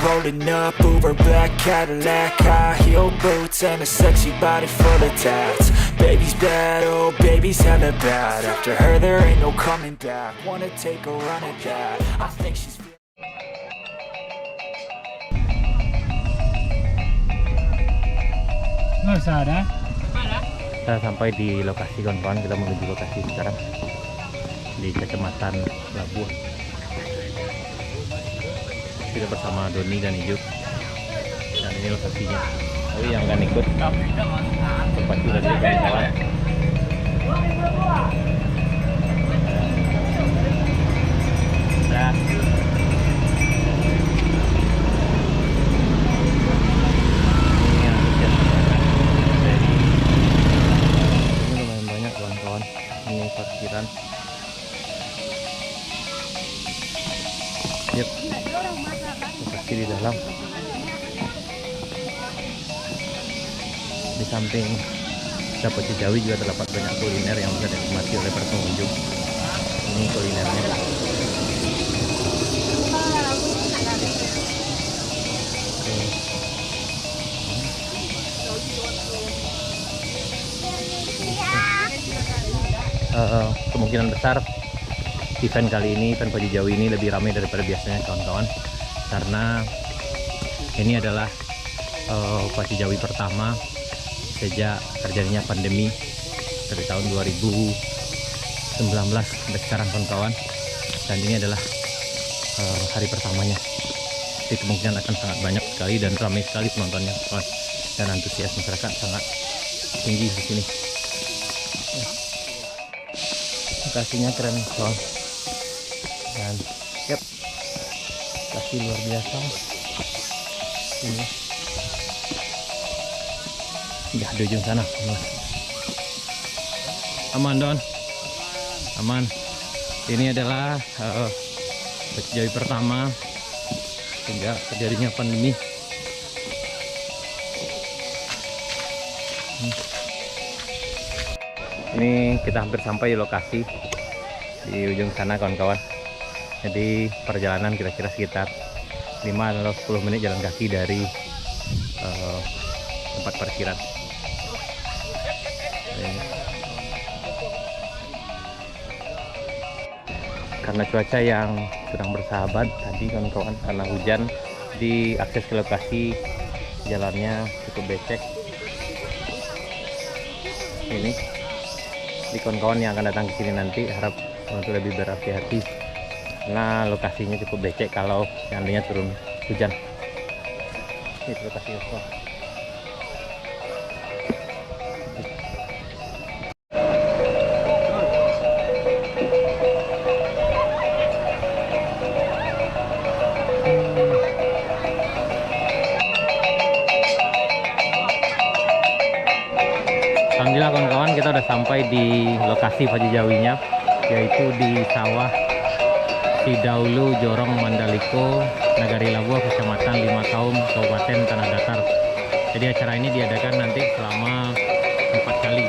rolling up, Uber black Cadillac, high heel boots and a sexy body full of tats. Baby's bad, oh baby's hella bad. After her there ain't no coming back. Wanna take a run at that. I think she's Kita sampai di lokasi kawan-kawan, kita menuju lokasi sekarang di Kecamatan Labuan. Kita bersama Doni dan Ijuk, dan ini lokasinya. Tapi yang akan ikut tempat sudah di kawan-kawan. Parkiran. Yep. Lokasi di dalam. Di samping Dapur Cijawi juga terdapat banyak kuliner yang bisa dinikmati oleh para pengunjung. Ini kulinernya. Kemungkinan besar event kali ini, event Pacu Jawi ini lebih ramai daripada biasanya kawan-kawan, karena ini adalah Pacu Jawi pertama sejak terjadinya pandemi dari tahun 2019 sampai sekarang kawan-kawan, dan ini adalah hari pertamanya. Jadi kemungkinan akan sangat banyak sekali dan ramai sekali penontonnya kawan, dan antusias masyarakat sangat tinggi di sini. Lokasinya keren kawan, dan yep, lokasi luar biasa ini. Udah di ujung sana. Aman Don, aman. Ini adalah Pacu Jawi pertama sejak terjadinya pandemi. Ini kita hampir sampai di lokasi di ujung sana kawan-kawan. Jadi perjalanan kira-kira sekitar 5 atau 10 menit jalan kaki dari tempat parkiran. Karena cuaca yang kurang bersahabat tadi kawan-kawan, karena hujan, di akses ke lokasi jalannya cukup becek. Ini di kawan-kawan yang akan datang ke sini nanti harap untuk lebih berhati-hati, karena lokasinya cukup becek kalau seandainya turun hujan. Ini lokasinya. Alhamdulillah kawan-kawan, kita udah sampai di lokasi Pacu Jawinya, yaitu di sawah Sidaulu, Jorong, Mandaliko, Nagari Labuan, Kecamatan Limakaum, Kabupaten Tanah Datar. Jadi acara ini diadakan nanti selama 4 kali,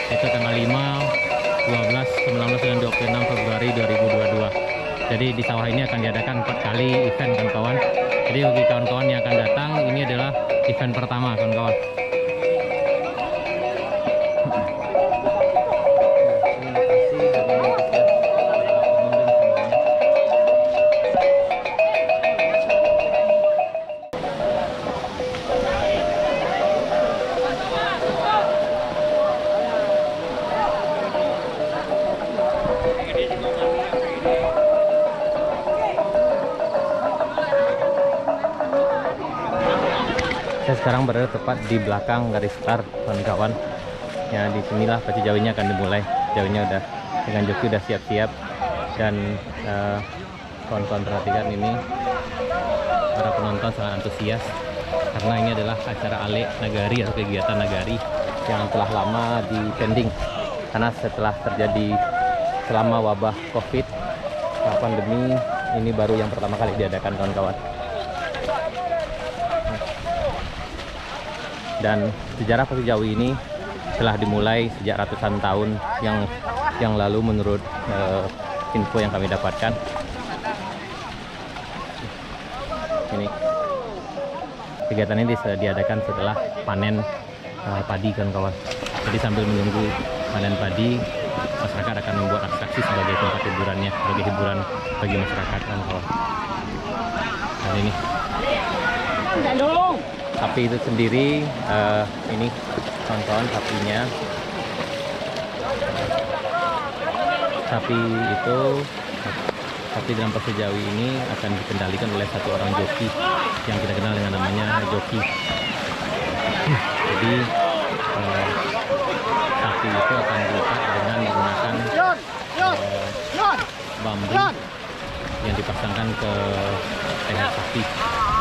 yaitu tanggal 5, 12, 19, dan 26 Februari 2022. Jadi di sawah ini akan diadakan 4 kali event kawan-kawan. Jadi bagi kawan-kawan yang akan datang, ini adalah event pertama kawan-kawan. Saya sekarang berada tepat di belakang garis start kawan-kawan. Ya, di sinilah Pacu Jawinya akan dimulai. Jawinya udah dengan joki udah siap-siap, dan kawan-kawan perhatikan ini, para penonton sangat antusias karena ini adalah acara Ale Nagari atau kegiatan Nagari yang telah lama di pending, karena setelah terjadi selama wabah COVID pandemi ini baru yang pertama kali diadakan kawan-kawan. Dan sejarah Pacu Jawi ini telah dimulai sejak ratusan tahun yang lalu menurut info yang kami dapatkan. Ini Kegiatan ini diadakan setelah panen padi kawan-kawan. Jadi sambil menunggu panen padi, masyarakat akan membuat atraksi sebagai tempat hiburannya, sebagai hiburan bagi masyarakat kawan-kawan. Dan ini sapi itu sendiri, ini kawan-kawan sapinya. Sapi dalam Pasir Jawi ini akan dikendalikan oleh satu orang joki yang kita kenal dengan namanya joki. Jadi sapi itu akan diikat dengan menggunakan bambu yang dipasangkan ke leher sapi.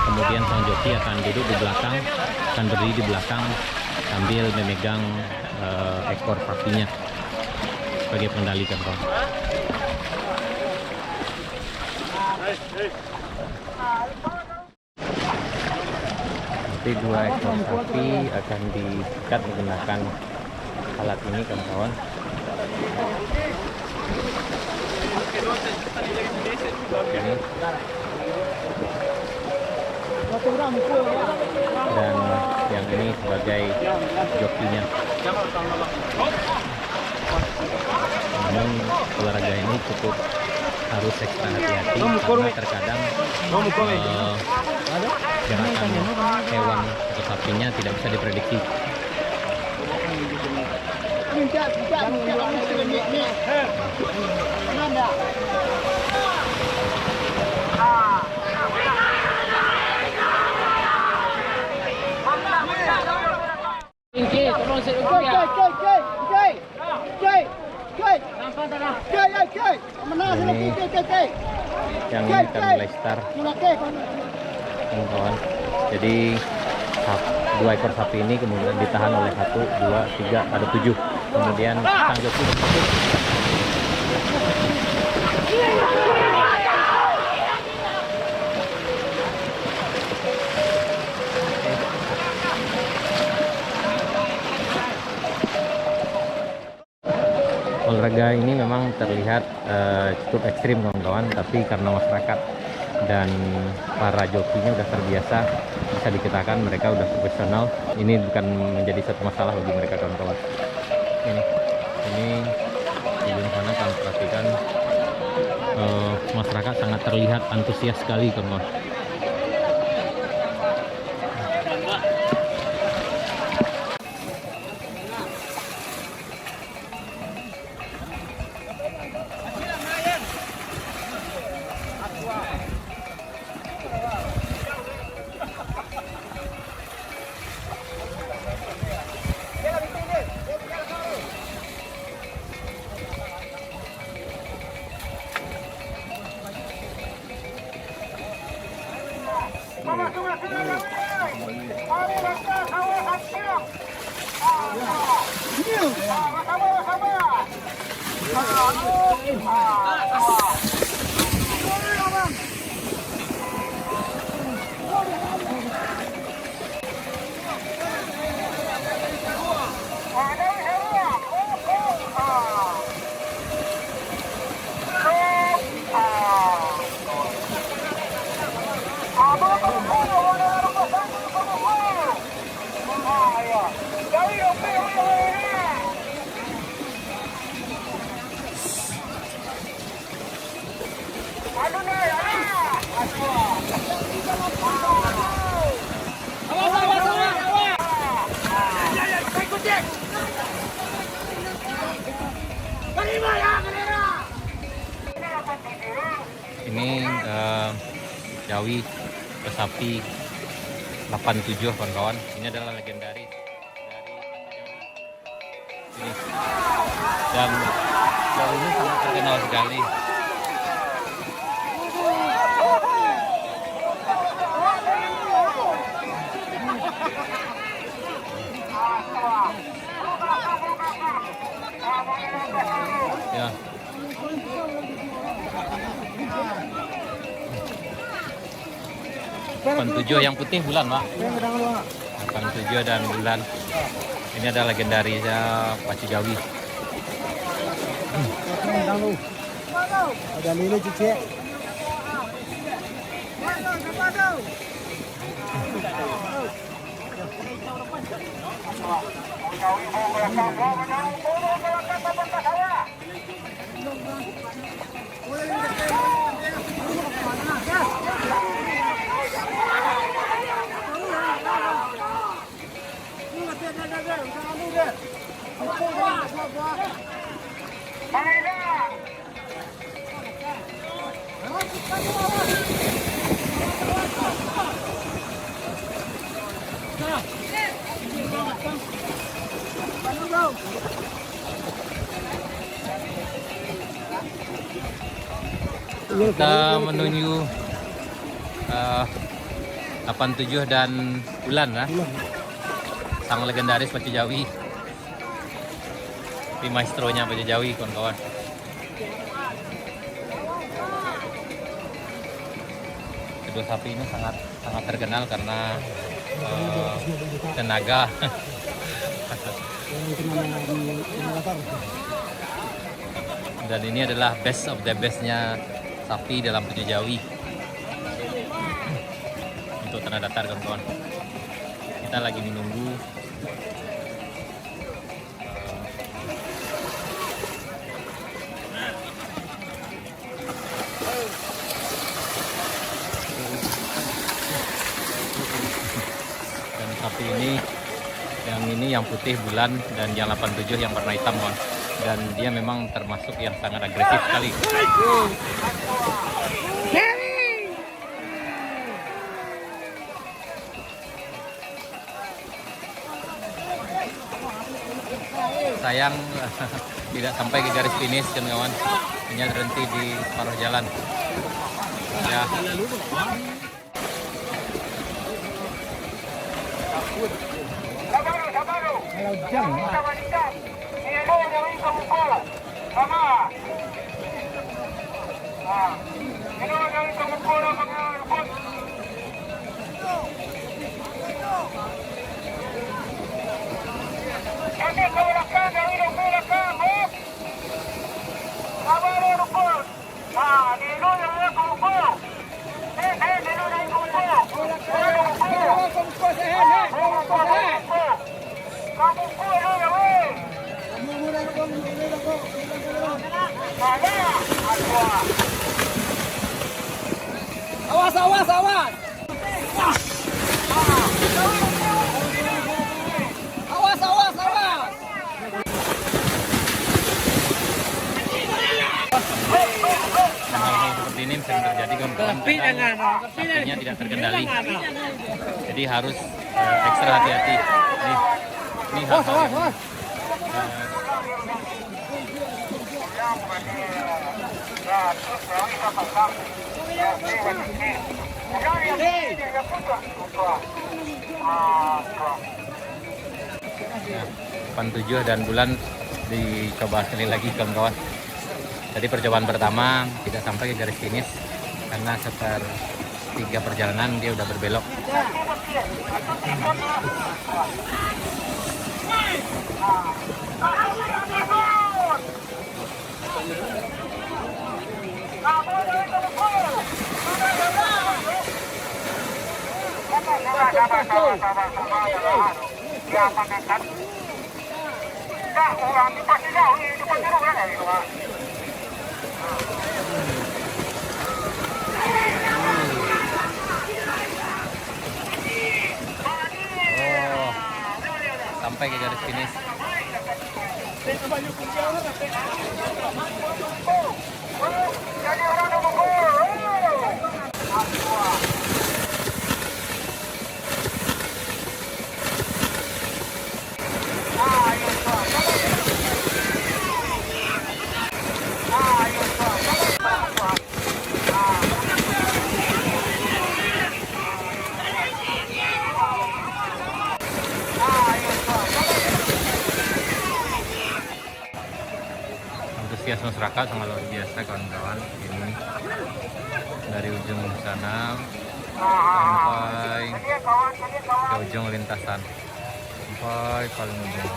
Kemudian sang joki akan duduk di belakang, akan berdiri di belakang sambil memegang ekor sapinya sebagai pengendali kawan. Nanti 2 ekor sapi akan diikat menggunakan alat ini kawan-kawan. Dan yang ini sebagai jokinya. Namun olahraga ini cukup harus ekstra hati-hati karena terkadang gerakan hewan atau sapinya tidak bisa diprediksi. Yang ini ikan mulai star kawan-kawan. Jadi 2 ekor sapi ini kemudian ditahan oleh 1, 2, 3, ada 7. Kemudian sang joki tersebut olahraga ini memang terlihat cukup ekstrim kawan-kawan, tapi karena masyarakat dan para jokinya udah terbiasa, bisa dikatakan mereka udah profesional. Ini bukan menjadi satu masalah bagi mereka kawan-kawan. Ini di ujung sana kalian perhatikan masyarakat sangat terlihat antusias sekali kawan-kawan. Ini Jawi sapi 87 kawan-kawan. Ini adalah legendaris dari ini. Dan Jawi ini sangat terkenal sekali. Ya. 87 yang putih bulan, Pak. 87 dan bulan. Ini ada legendarisnya Paci Jawi. Ada lele cicek. Kita menuju 87 dan Bulan lah. Sang legendaris Pacu Jawi. Di maestronya Pacu Jawi, kawan-kawan. Kedua sapi ini sangat terkenal karena tenaga. Dan ini adalah best of the bestnya sapi dalam Pacu Jawi untuk tanah datar, kawan-kawan. Kita lagi menunggu dan sapi ini yang putih Bulan dan yang 87 yang warna hitam, kawan. Dan dia memang termasuk yang sangat agresif sekali. Sayang tidak sampai ke garis finish, kan kawan. Hanya berhenti di separuh jalan. Ya. Awas, awas, awas. Awas, awas, awas. Hal-hal seperti ini sering terjadi, kawan-kawan. Sapinya tidak terkendali. Jadi harus ekstra hati-hati. Ini hal-hal yang Pan 7 dan Bulan dicoba sekali lagi, kawan-kawan. Tadi percobaan pertama tidak sampai ke garis finish karena sepertiga perjalanan dia udah berbelok. Sampai ke garis finish. Antusias masyarakat sangat luar biasa, kawan-kawan. Ini dari ujung sana sampai ke ujung lintasan, sampai paling ujung.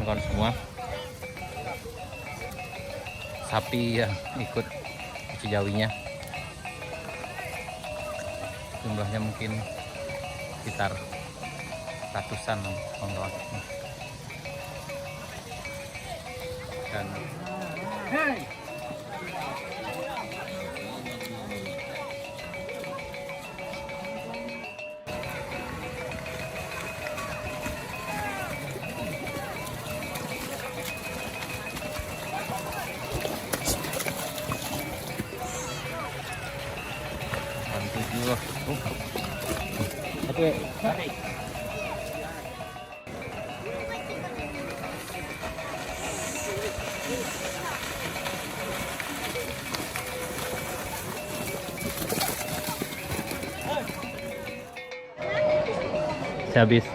kawan-kawan semua. Sapi yang ikut cijawinya jumlahnya mungkin sekitar ratusan kawan-kawan. Dan habis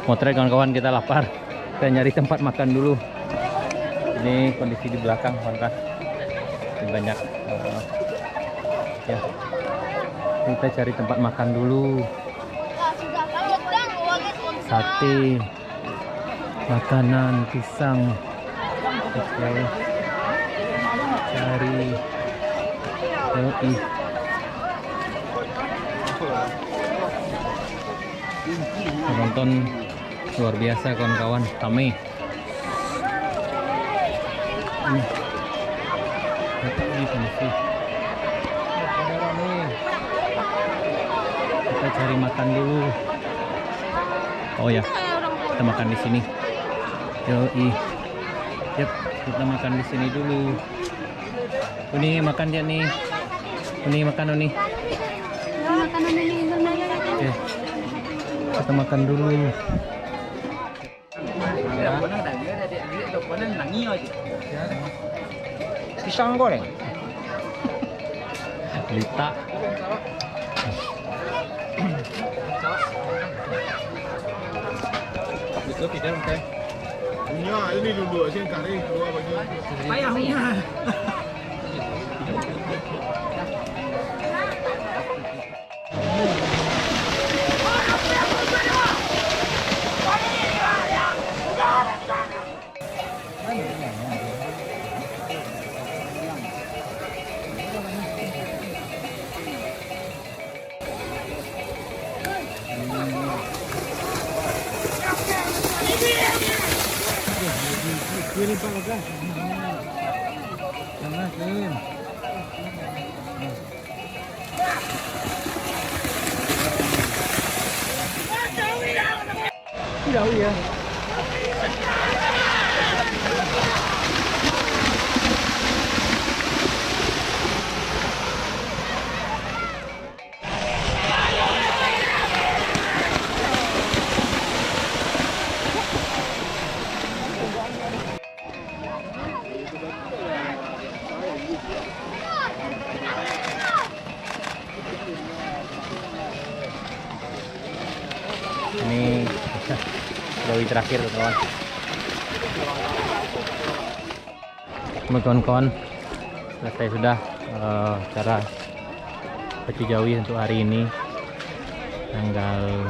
motret kawan-kawan, kita lapar, kita nyari tempat makan dulu. Ini kondisi di belakang kawan-kawan, banyak ya, kita cari tempat makan dulu. Sate, makanan, pisang. Oke, cari penonton luar biasa kawan-kawan, ramai. Ini kondisi ramai. Kita cari makan dulu. Oh ya, kita makan di sini. Yoi. Yap, kita makan di sini dulu. Ini makan ya nih. Ini makan ini. Oke. Kita makan dulu. Pisang goreng. Lita. Itu tidak oke. Punya ini dulu asin kari dua bagi. Payahnya. Kiri Pak Oga. Sana kiri. Jauh ya. Ini jawi terakhir kawan. Kawan-kawan, selesai sudah cara peci jawi untuk hari ini, tanggal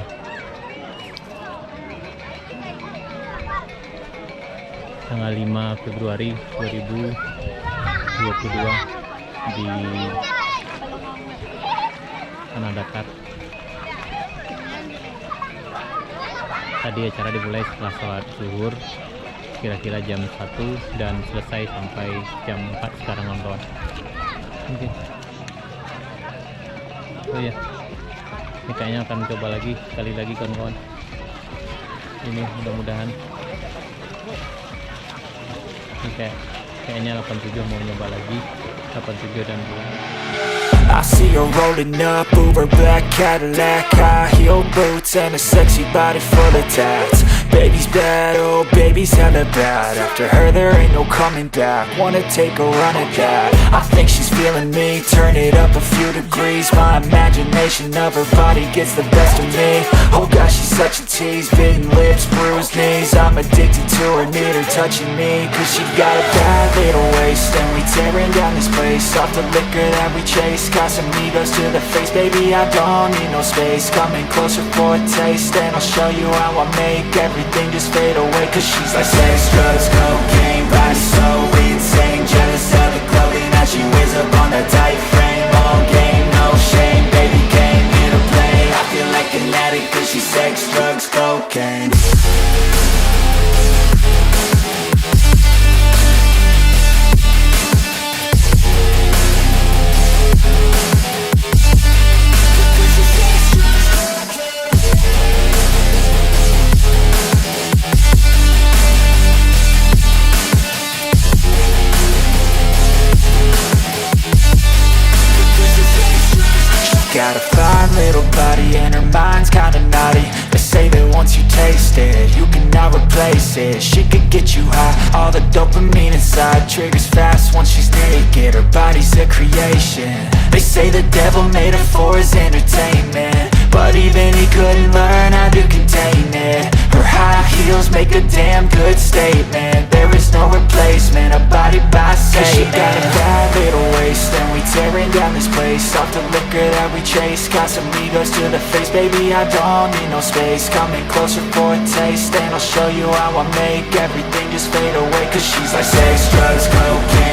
tanggal 5 Februari 2022 di Tanah Datar. Tadi acara dimulai setelah sholat zuhur kira-kira jam 1 dan selesai sampai jam 4 sekarang kawan-kawan. Oke. Oh ya, ini kayaknya akan coba lagi sekali lagi kawan-kawan. Ini mudah-mudahan. Ini kayaknya 87 mau nyoba lagi, 87 dan 2. I see her rolling up, Uber black Cadillac, high heel boots and a sexy body full of tats. Baby's bad, oh baby's hella bad. After her there ain't no coming back. Wanna take a run at that. I think she's feeling me, turn it up a few degrees. My imagination of her body gets the best of me. Oh gosh, she's such a tease, bitten lips, bruised knees. I'm addicted to her, need her touching me, cause she got a bad little waist. And we tearing down this place, off the liquor that we chase. Got some egos to the face, baby I don't need no space. Coming closer for a taste, and I'll show you how I make everything everything just fade away. Cause she's like sex, drugs, cocaine, body so insane. Jealous of the clothing that she wears up on that tight frame. All game, no shame, baby came here to play. I feel like an addict cause she's sex, drugs, cocaine. Got a fine little body and her mind's kinda naughty. They say that once you taste it, you cannot replace it. She could get you high, all the dopamine inside triggers fast once she's naked. Her body's a creation. They say the devil made her for his entertainment, but even he couldn't learn how to contain it. Her high heels make a damn good statement. There is no replacement, a body by Satan. She got a bad little waist and we tearing down this place. Off the liquor that we chase, got some egos to the face. Baby, I don't need no space. Coming closer for a taste and I'll show you how I make everything just fade away. Cause she's like sex, drugs, cocaine,